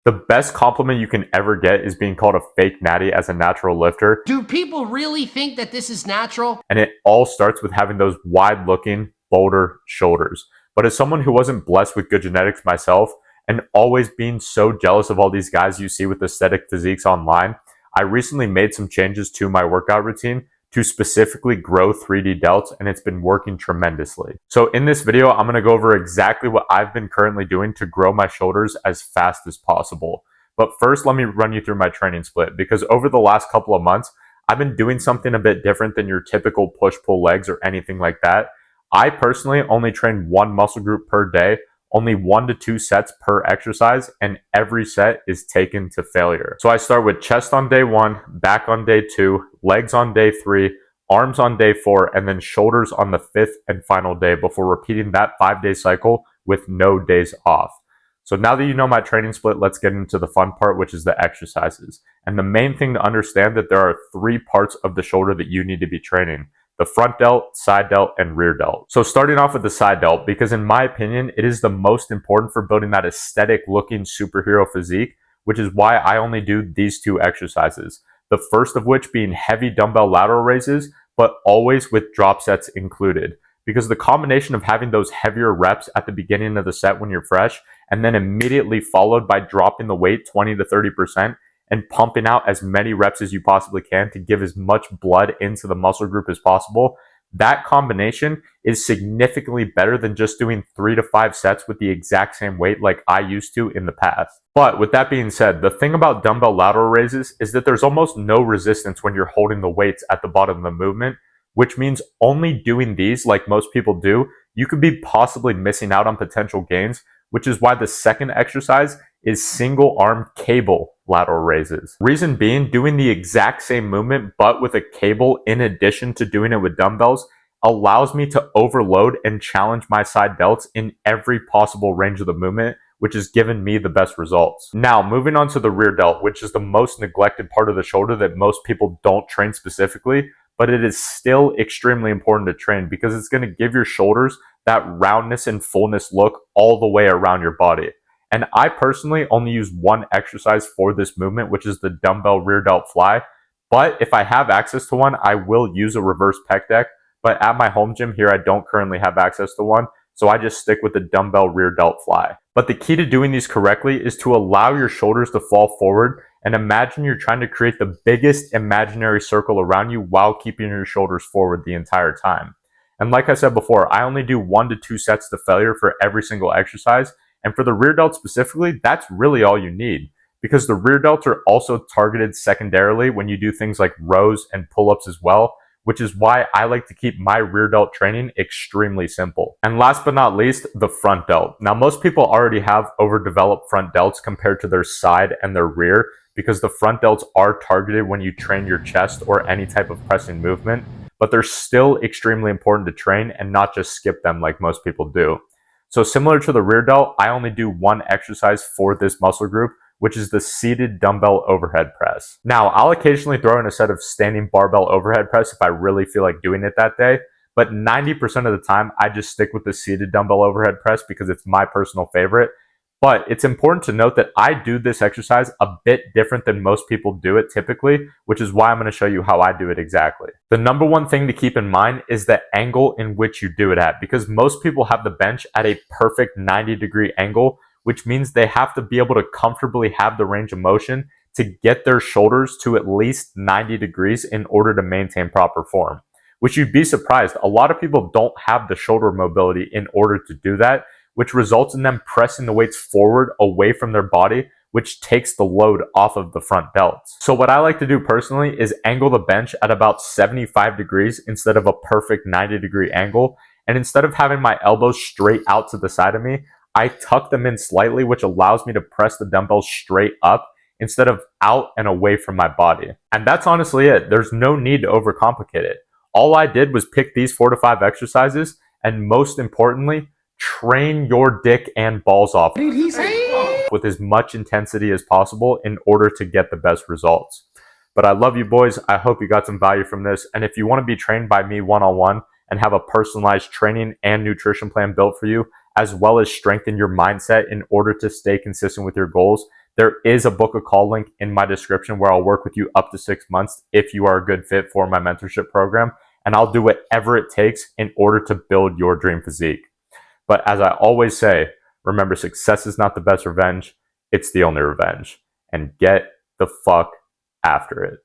The best compliment you can ever get is being called a fake natty as a natural lifter. Do people really think that this is natural? And it all starts with having those wide looking, bolder shoulders. But as someone who wasn't blessed with good genetics myself, and always being so jealous of all these guys you see with aesthetic physiques online, I recently made some changes to my workout routine to specifically grow 3D delts, and it's been working tremendously. So in this video, I'm going to go over exactly what I've been currently doing to grow my shoulders as fast as possible. But first, let me run you through my training split, because over the last couple of months, I've been doing something a bit different than your typical push-pull legs or anything like that. I personally only train one muscle group per day, only 1 to 2 sets per exercise, and every set is taken to failure. So I start with chest on day 1, back on day 2, legs on day 3, arms on day 4, and then shoulders on the 5th and final day before repeating that 5-day cycle with no days off. So now that you know my training split, let's get into the fun part, which is the exercises. And the main thing to understand that there are 3 parts of the shoulder that you need to be training: the front delt, side delt, and rear delt. So starting off with the side delt, because in my opinion, it is the most important for building that aesthetic looking superhero physique, which is why I only do these 2 exercises. The first of which being heavy dumbbell lateral raises, but always with drop sets included. Because the combination of having those heavier reps at the beginning of the set when you're fresh, and then immediately followed by dropping the weight 20 to 30%, and pumping out as many reps as you possibly can to give as much blood into the muscle group as possible, that combination is significantly better than just doing 3 to 5 sets with the exact same weight like I used to in the past. But with that being said, the thing about dumbbell lateral raises is that there's almost no resistance when you're holding the weights at the bottom of the movement, which means only doing these like most people do, you could be possibly missing out on potential gains, which is why the second exercise is single arm cable lateral raises. Reason being, doing the exact same movement but with a cable in addition to doing it with dumbbells allows me to overload and challenge my side delts in every possible range of the movement, which has given me the best results. Now, moving on to the rear delt, which is the most neglected part of the shoulder that most people don't train specifically, but it is still extremely important to train because it's going to give your shoulders that roundness and fullness look all the way around your body. And I personally only use one exercise for this movement, which is the dumbbell rear delt fly. But if I have access to one, I will use a reverse pec deck. But at my home gym here, I don't currently have access to one. So I just stick with the dumbbell rear delt fly. But the key to doing these correctly is to allow your shoulders to fall forward, and imagine you're trying to create the biggest imaginary circle around you while keeping your shoulders forward the entire time. And like I said before, I only do 1 to 2 sets to failure for every single exercise. And for the rear delt specifically, that's really all you need, because the rear delts are also targeted secondarily when you do things like rows and pull-ups as well, which is why I like to keep my rear delt training extremely simple. And last but not least, the front delt. Now, most people already have overdeveloped front delts compared to their side and their rear, because the front delts are targeted when you train your chest or any type of pressing movement, but they're still extremely important to train and not just skip them like most people do. So similar to the rear delt, I only do one exercise for this muscle group, which is the seated dumbbell overhead press. Now, I'll occasionally throw in a set of standing barbell overhead press if I really feel like doing it that day, but 90% of the time, I just stick with the seated dumbbell overhead press because it's my personal favorite. But it's important to note that I do this exercise a bit different than most people do it typically, which is why I'm going to show you how I do it exactly. The number one thing to keep in mind is the angle in which you do it at, because most people have the bench at a perfect 90-degree angle, which means they have to be able to comfortably have the range of motion to get their shoulders to at least 90 degrees in order to maintain proper form. Which you'd be surprised, a lot of people don't have the shoulder mobility in order to do that, which results in them pressing the weights forward away from their body, which takes the load off of the front delts. So what I like to do personally is angle the bench at about 75 degrees instead of a perfect 90-degree angle. And instead of having my elbows straight out to the side of me, I tuck them in slightly, which allows me to press the dumbbells straight up instead of out and away from my body. And that's honestly it. There's no need to overcomplicate it. All I did was pick these 4 to 5 exercises, and most importantly, train your dick and balls off with as much intensity as possible in order to get the best results. But I love you boys. I hope you got some value from this. And if you want to be trained by me one-on-one and have a personalized training and nutrition plan built for you, as well as strengthen your mindset in order to stay consistent with your goals, There is a book a call link in my description where I'll work with you up to 6 months if you are a good fit for my mentorship program. And I'll do whatever it takes in order to build your dream physique. But as I always say, remember, success is not the best revenge. It's the only revenge. And get the fuck after it.